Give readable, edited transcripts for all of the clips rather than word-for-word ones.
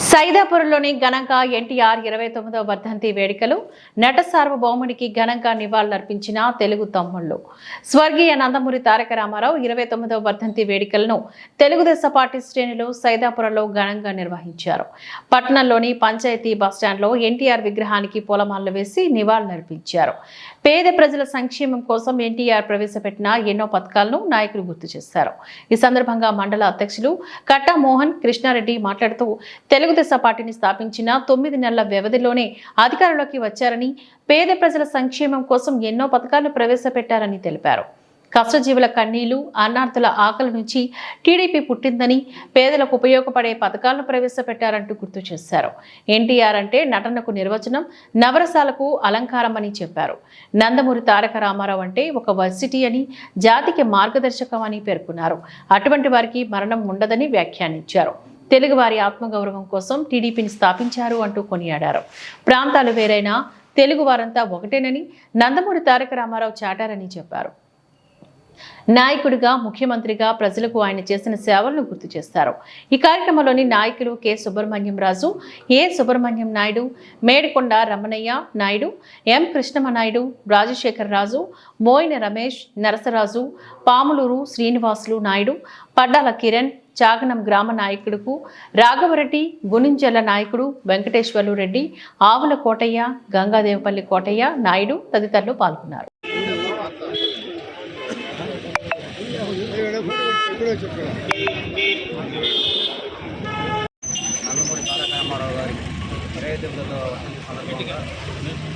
సైదాపురంలోని ఘనంగా ఎన్టీఆర్ 29వ వర్ధంతి వేడుకలు నట సార్వభౌమునికి ఘనంగా నివాళులర్పించిన తెలుగు తమ్ముళ్లు. స్వర్గీయ నందమూరి తారక రామారావు 29వ వర్ధంతి వేడుకలను తెలుగుదేశం పార్టీ శ్రేణులు సైదాపురంలో ఘనంగా నిర్వహించారు. పట్టణంలోని పంచాయతీ బస్టాండ్లో ఎన్టీఆర్ విగ్రహానికి పూలమాలలు వేసి నివాళులర్పించారు. పేద ప్రజల సంక్షేమం కోసం ఎన్టీఆర్ ప్రవేశపెట్టిన ఎన్నో పథకాలను నాయకులు గుర్తు చేశారు. ఈ సందర్భంగా మండల అధ్యక్షులు కట్టా మోహన్ కృష్ణారెడ్డి మాట్లాడుతూ తెలుగుదేశం పార్టీని స్థాపించిన 9 నెలల వ్యవధిలోనే అధికారంలోకి వచ్చారని, పేద ప్రజల సంక్షేమం కోసం ఎన్నో పథకాలను ప్రవేశపెట్టారని తెలిపారు. కష్టజీవుల కన్నీళ్లు, అన్నార్థుల ఆకలి నుంచి టీడీపీ పుట్టిందని, పేదలకు ఉపయోగపడే పథకాలను ప్రవేశపెట్టారంటూ గుర్తు చేశారు. ఎన్టీఆర్ అంటే నటనకు నిర్వచనం, నవరసాలకు అలంకారం అని చెప్పారు. నందమూరి తారక రామారావు అంటే ఒక వర్సిటీ అని, జాతికి మార్గదర్శకం అని పేర్కొన్నారు. అటువంటి వారికి మరణం ఉండదని వ్యాఖ్యానించారు. తెలుగువారి ఆత్మగౌరవం కోసం టీడీపీని స్థాపించారు అంటూ కొనియాడారు. ప్రాంతాలు వేరైనా తెలుగు వారంతా ఒకటేనని నందమూరి తారక రామారావు చాటారని చెప్పారు. నాయకుడిగా, ముఖ్యమంత్రిగా ప్రజలకు ఆయన చేసిన సేవలను గుర్తు చేస్తారు. ఈ కార్యక్రమంలోని నాయకులు కె సుబ్రహ్మణ్యం రాజు, ఏ సుబ్రహ్మణ్యం నాయుడు, మేడికొండ రమణయ్య నాయుడు, ఎం కృష్ణమ నాయుడు, రాజశేఖర్ రాజు, మోయిన రమేష్, నరసరాజు, పాములూరు శ్రీనివాసులు నాయుడు, పడ్డాల కిరణ్, చాగనం గ్రామ నాయకుడుకు రాఘవరెడ్డి, గునింజల నాయకుడు వెంకటేశ్వర్లు రెడ్డి, ఆవుల కోటయ్య, గంగాదేవపల్లి కోటయ్య నాయుడు తదితరులు పాల్గొన్నారు. నందమూరి తారక రామారావు గారి 25వ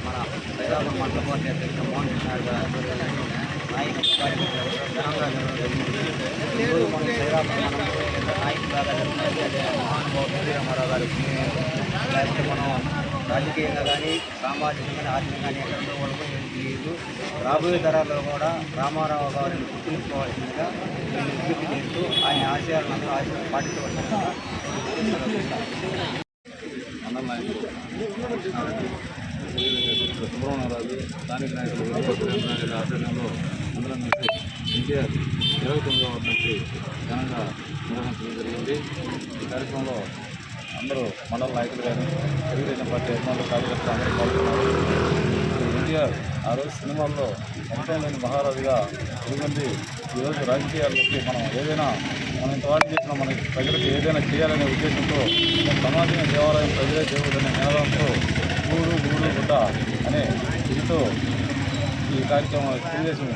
మన సైదాపురం మండల పార్టీ అధ్యక్షుడు మోహన్ కృష్ణ గారు నాయకులు ఘనంగా ఈరోజు మన సైదాపురం నాయకులు మహానుభావుడు ఎన్టీ రామారావు గారు లేకపోతే మనం రాజకీయంగా కానీ సామాజికంగా కానీ ఆర్థికంగా కానీ ఎక్కడో వాళ్ళకు తెలియదు. రాబోయే తరాల్లో కూడా రామారావు గారిని గుర్తుంచుకోవాల్సిందిగా నేను విజ్ఞప్తి చేస్తూ ఆయన ఆశయాలను అందరూ పాటించవలసిందిగా సుబ్రహ్మణ్యరాజు స్థానిక నాయకులు ఆధ్వర్యంలో అందరం కలిసి ఎన్టీఆర్ 29వ వర్ధంతి ఘనంగా నిర్వహించడం జరిగింది. ఈ కార్యక్రమంలో అందరూ మండల నాయకులు కానీ తెలుగుదేశం పార్టీ అభిమానులు కార్యకర్తలు అందరూ పాల్గొన్నారు. ఎన్టీఆర్ ఆ రోజు సినిమాల్లో మొత్తం లేని మహారాజుగా వెలుగొంది ఈరోజు రాజకీయాల్లోకి మనం ఇంతవాటి చేసినా మనకి ప్రజలకు ఏదైనా చేయాలనే ఉద్దేశంతో సమాజమే దేవాలయం, ప్రజలే దేవుడు అనే నినాదంతో గూడు గుడ్డ అనే ఇదితో ఈ కార్యక్రమం తెలుగుదేశం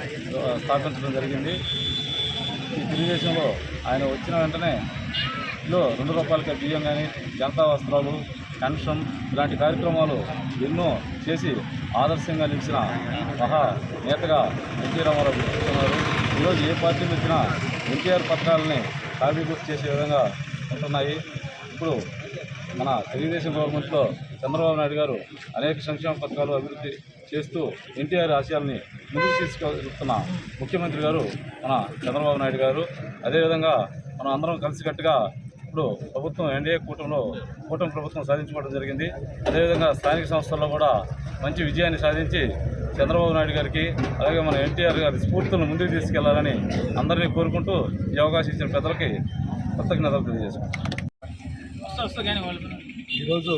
స్థాపించడం జరిగింది. ఈ తెలుగుదేశంలో ఆయన వచ్చిన వెంటనే ₹2 బియ్యం కానీ, జనతా వస్త్రాలు, పెన్షన్ ఇలాంటి కార్యక్రమాలు ఎన్నో చేసి ఆదర్శంగా నిలిచిన మహా నేతగా ఎన్టీ రామారావు గుర్తిస్తున్నారు. ఈరోజు ఏ పార్టీలు వచ్చినా ఎన్టీఆర్ పథకాలని కాపీగుర్తు చేసే విధంగా ఉంటున్నాయి. ఇప్పుడు మన తెలుగుదేశం గవర్నమెంట్లో చంద్రబాబు నాయుడు గారు అనేక సంక్షేమ పథకాలు అభివృద్ధి చేస్తూ ఎన్టీఆర్ ఆశయాల్ని ముందుకు తీసుకెళ్తున్న ముఖ్యమంత్రి గారు మన చంద్రబాబు నాయుడు గారు. అదేవిధంగా మనం అందరం కలిసికట్టుగా ఇప్పుడు ప్రభుత్వం ఎన్డీఏ కూటమి ప్రభుత్వం సాధించుకోవడం జరిగింది. అదేవిధంగా స్థానిక సంస్థల్లో కూడా మంచి విజయాన్ని సాధించి చంద్రబాబు నాయుడు గారికి అలాగే మన ఎన్టీఆర్ గారి స్ఫూర్తులను ముందుకు తీసుకెళ్లాలని అందరినీ కోరుకుంటూ ఈ అవకాశం ఇచ్చిన పెద్దలకి కృతజ్ఞతలు తెలియజేసుకుంటాం. ఈరోజు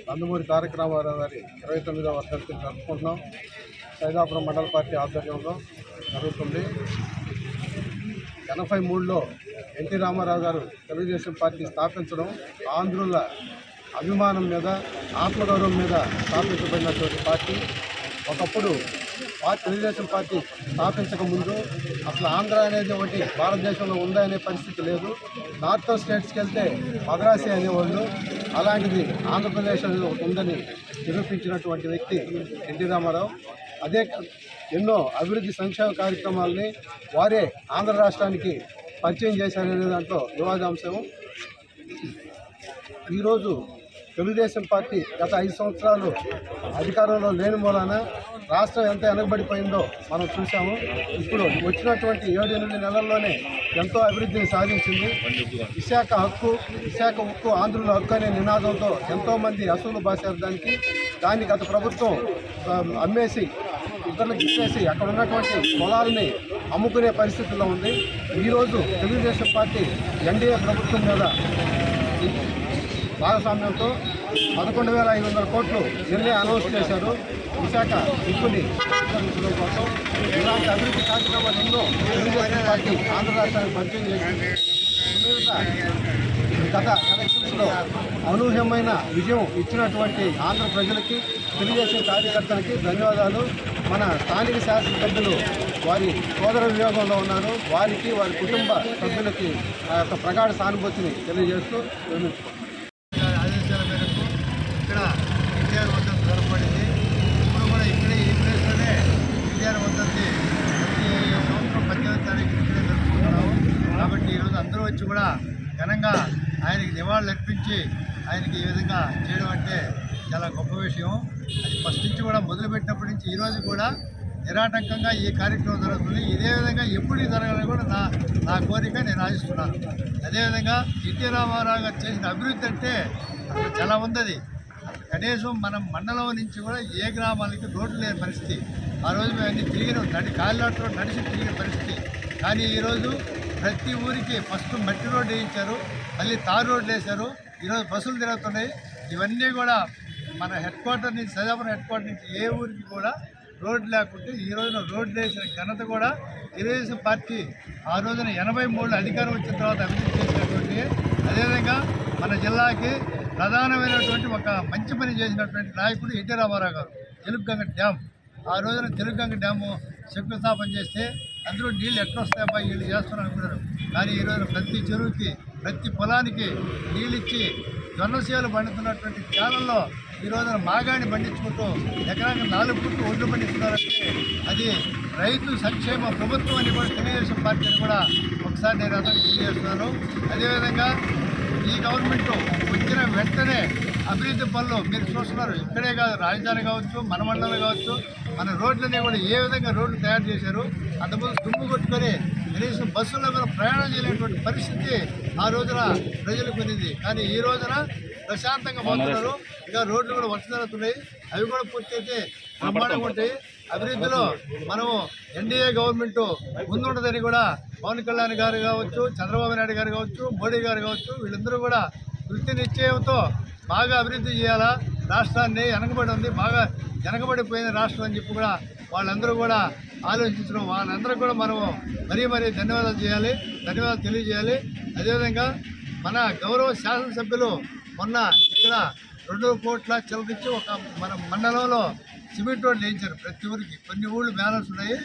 నందమూరి తారక రామారావు గారి 29వ వర్ధంతిని జరుపుకుంటున్నాం. సైదాపురం మండల పార్టీ ఆధ్వర్యంలో జరుగుతుంది. 83లో ఎన్టీ రామారావు గారు తెలుగుదేశం పార్టీ స్థాపించడం ఆంధ్రుల అభిమానం మీద, ఆత్మగౌరవం మీద స్థాపించబడినటువంటి పార్టీ. ఒకప్పుడు తెలుగుదేశం పార్టీ స్థాపించక ముందు అసలు ఆంధ్ర అనేది ఒకటి భారతదేశంలో ఉందా అనే పరిస్థితి లేదు. నార్త్ స్టేట్స్కి వెళ్తే మద్రాసి అనేవాళ్ళు, అలాంటిది ఆంధ్రప్రదేశ్లో ఉందని నిరూపించినటువంటి వ్యక్తి ఎన్టీ రామారావు. అదే ఎన్నో అభివృద్ధి సంక్షేమ కార్యక్రమాలని వారే ఆంధ్ర రాష్ట్రానికి పరిచయం చేశారనే దాంట్లో వివాదాంశం. ఈరోజు తెలుగుదేశం పార్టీ గత 5 సంవత్సరాలు అధికారంలో లేని మూలాన రాష్ట్రం ఎంత వెనకబడిపోయిందో మనం చూసాము. ఇప్పుడు వచ్చినటువంటి 7-8 నెలల్లోనే ఎంతో అభివృద్ధిని సాధించింది. విశాఖ ఉక్కు ఆంధ్రుల హక్కు అనే నినాదంతో ఎంతోమంది అసూలు బాసారు దాన్ని గత ప్రభుత్వం అమ్మేసి ఇతరులకు ఇచ్చేసి అక్కడ ఉన్నటువంటి పొలాలని అమ్ముకునే పరిస్థితుల్లో ఉంది. ఈరోజు తెలుగుదేశం పార్టీ ఎన్డీఏ ప్రభుత్వం మీద భాగస్వామ్యంతో 11,500 కోట్లు నిన్నే అనౌన్స్ చేశారు. విశాఖ ఉక్కుని విస్తరించడం కోసం ఇలాంటి అభివృద్ధి కార్యక్రమాలు ఎన్నో తెలుగుదేశం పార్టీ ఆంధ్ర రాష్ట్రానికి పరిచయం చేసింది. గత ఎలక్షన్స్లో అనూహ్యమైన విజయం ఇచ్చినటువంటి ఆంధ్ర ప్రజలకి, తెలుగుదేశం కార్యకర్తలకి ధన్యవాదాలు. మన స్థానిక శాసనసభ్యులు వారి సోదర వియోగంలో ఉన్నారు. వారికి, వారి కుటుంబ సభ్యులకి ఆ యొక్క ప్రగాఢ సానుభూతిని తెలియజేస్తూ విరమించుకుంటున్నాను. ఆదేశాల మేరకు ఇక్కడ ఎన్టీఆర్ వర్ధంతి జరపబడింది. ఇప్పుడు కూడా ఇక్కడే ఈ ప్లేస్లోనే ఎన్టీఆర్ వర్ధంతి ప్రతి సంవత్సరం 18వ తారీఖు ఇక్కడే జరుపుకుంటున్నాము. కాబట్టి ఈరోజు అందరూ వచ్చి కూడా ఘనంగా ఆయనకి నివాళులు అర్పించి ఆయనకి ఈ విధంగా చేయడం అంటే చాలా గొప్ప విషయం. అది ఫస్ట్ నుంచి కూడా మొదలుపెట్టినప్పటి నుంచి ఈరోజు కూడా నిరాటంకంగా ఈ కార్యక్రమం జరుగుతుంది. ఇదే విధంగా ఎప్పుడు జరగాలని కూడా నా కోరిక నేను ఆశిస్తున్నాను. అదేవిధంగా ఎన్టీ రామారావు గారు చేసిన అభివృద్ధి అంటే అసలు చాలా ఉంది. కనీసం మనం మండలం నుంచి కూడా ఏ గ్రామాలకి రోడ్లు లేని పరిస్థితి. ఆ రోజు మేము అన్ని తిరిగిన కాలినాట్లో నడిచి తిరిగిన పరిస్థితి. కానీ ఈరోజు ప్రతి ఊరికి ఫస్ట్ మట్టి రోడ్డు వేయించారు, మళ్ళీ తారు రోడ్లు వేశారు. ఈరోజు బస్సులు తిరుగుతున్నాయి. ఇవన్నీ కూడా మన హెడ్ క్వార్టర్ నుంచి, సజాపురం హెడ్ క్వార్టర్ నుంచి ఏ ఊరికి కూడా రోడ్డు లేకుంటే ఈ రోజున రోడ్లు వేసిన ఘనత కూడా తెలుగుదేశం పార్టీ ఆ రోజున 83లో అధికారం వచ్చిన తర్వాత అభివృద్ధి చేసినటువంటి. అదేవిధంగా మన జిల్లాకి ప్రధానమైనటువంటి ఒక మంచి పని చేసినటువంటి నాయకుడు ఎన్టీ రామారావు గారు. తెలుగుగంగ డ్యామ్, ఆ రోజున తెలుగుగంగ డ్యాము శంకుస్థాపన చేస్తే అందరూ నీళ్ళు ఎట్లా వస్తాయబ్బా వీళ్ళు చేస్తున్నారు అనుకున్నారు. కానీ ఈరోజు ప్రతి చెరువుకి, ప్రతి పొలానికి నీళ్ళిచ్చి జొన్నసేలు పండుతున్నటువంటి కాలంలో ఈ రోజున మాగాణి పండించుకుంటూ ఎకరానికి 4 ఫుట్లు ఒడ్లు పండిస్తున్నారంటే అది రైతు సంక్షేమ ప్రభుత్వం అని కూడా తెలుగుదేశం పార్టీని కూడా ఒకసారి నేను అతనికి తెలియజేస్తున్నాను. అదేవిధంగా ఈ గవర్నమెంట్ వచ్చిన వెంటనే అభివృద్ధి పనులు మీరు చూస్తున్నారు. ఇక్కడే కాదు, రాజధాని కావచ్చు, మన మండలం కావచ్చు, మన రోడ్లన్నీ కూడా ఏ విధంగా రోడ్లు తయారు చేశారు. అంతకుముందు దుమ్ము కొట్టుకొని కనీసం బస్సుల్లో కూడా ప్రయాణం చేయలేటువంటి పరిస్థితి ఆ రోజున ప్రజలకు ఉన్నది. కానీ ఈ రోజున ప్రశాంతంగా పోతున్నారు. ఇంకా రోడ్లు కూడా వర్ష జరుగుతున్నాయి. అవి కూడా పూర్తయితే బ్రహ్మాండంగా ఉంటాయి. అభివృద్ధిలో మనము ఎన్డీఏ గవర్నమెంట్ ముందుంటుందని కూడా పవన్ కళ్యాణ్ గారు కావచ్చు, చంద్రబాబు నాయుడు గారు కావచ్చు, మోడీ గారు కావచ్చు, వీళ్ళందరూ కూడా వృత్తి నిశ్చయంతో బాగా అభివృద్ధి చేయాలా. రాష్ట్రాన్ని వెనకబడి ఉంది, బాగా వెనకబడిపోయిన రాష్ట్రం అని చెప్పి కూడా వాళ్ళందరూ కూడా ఆలోచించడం, వాళ్ళందరూ కూడా మనము మరీ ధన్యవాదాలు తెలియజేయాలి. అదేవిధంగా మన గౌరవ శాసనసభ్యులు మొన్న ఇక్కడ 2 కోట్ల చిల్లరించి ఒక మన మండలంలో సిమెంట్ రోడ్లు వేయించారు. ప్రతి ఊరికి కొన్ని ఊళ్ళు బ్యాలెన్స్ ఉన్నాయి.